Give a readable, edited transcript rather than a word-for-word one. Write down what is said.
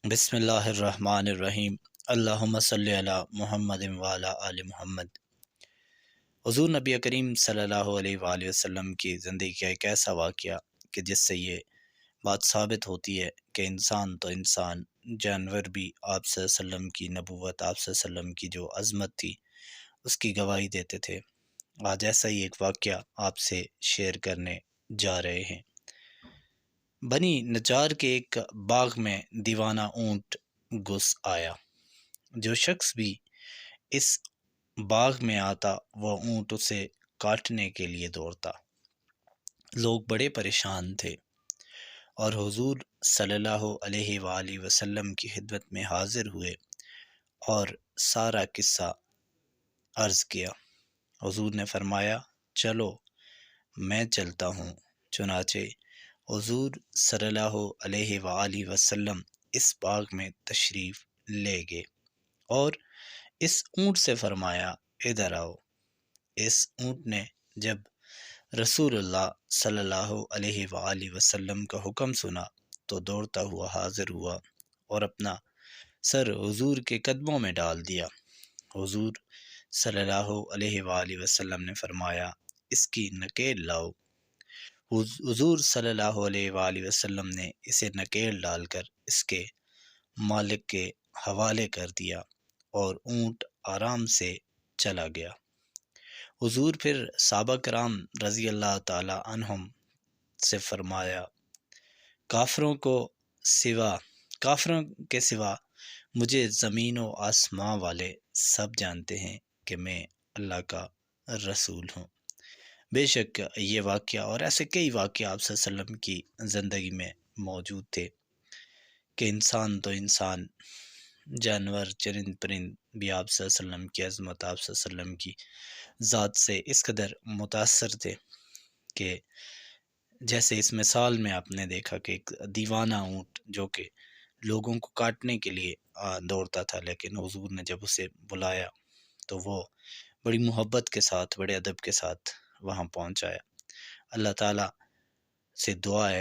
بسم اللہ الرحمن الرحیم۔ اللہم صلی علی محمد وعلی آل محمد۔ حضور نبی کریم صلی اللہ علیہ وآلہ وسلم کی زندگی کا ایک ایسا واقعہ کہ جس سے یہ بات ثابت ہوتی ہے کہ انسان تو انسان، جانور بھی آپ صلی اللہ علیہ وسلم کی نبوت، آپ صلی اللہ علیہ وسلم کی جو عظمت تھی اس کی گواہی دیتے تھے۔ آج ایسا ہی ایک واقعہ آپ سے شیئر کرنے جا رہے ہیں۔ بنی نجار کے ایک باغ میں دیوانہ اونٹ گھس آیا۔ جو شخص بھی اس باغ میں آتا وہ اونٹ اسے کاٹنے کے لیے دوڑتا۔ لوگ بڑے پریشان تھے اور حضور صلی اللہ علیہ وآلہ وسلم کی خدمت میں حاضر ہوئے اور سارا قصہ عرض کیا۔ حضور نے فرمایا، چلو میں چلتا ہوں۔ چنانچہ حضور صلی اللہ علیہ وآلہ وسلم اس باغ میں تشریف لے گئے اور اس اونٹ سے فرمایا، ادھر آؤ۔ اس اونٹ نے جب رسول اللہ صلی اللہ علیہ وآلہ وسلم کا حکم سنا تو دوڑتا ہوا حاضر ہوا اور اپنا سر حضور کے قدموں میں ڈال دیا۔ حضور صلی اللہ علیہ وآلہ وسلم نے فرمایا، اس کی نکیل لاؤ۔ حضور صلی اللہ علیہ وآلہ وسلم نے اسے نکیل ڈال کر اس کے مالک کے حوالے کر دیا اور اونٹ آرام سے چلا گیا۔ حضور پھر صحابہ کرام رضی اللہ تعالی عنہم سے فرمایا، کافروں کے سوا مجھے زمین و آسماں والے سب جانتے ہیں کہ میں اللہ کا رسول ہوں۔ بے شک یہ واقعہ اور ایسے کئی واقعہ آپ صلی اللہ علیہ وسلم کی زندگی میں موجود تھے کہ انسان تو انسان، جانور چرند پرند بھی آپ صلی اللہ علیہ وسلم کی عظمت، آپ صلی اللہ علیہ وسلم کی ذات سے اس قدر متاثر تھے کہ جیسے اس مثال میں آپ نے دیکھا کہ ایک دیوانہ اونٹ جو کہ لوگوں کو کاٹنے کے لیے دوڑتا تھا، لیکن حضور نے جب اسے بلایا تو وہ بڑی محبت کے ساتھ، بڑے ادب کے ساتھ وہاں پہنچایا۔ اللہ تعالیٰ سے دعا ہے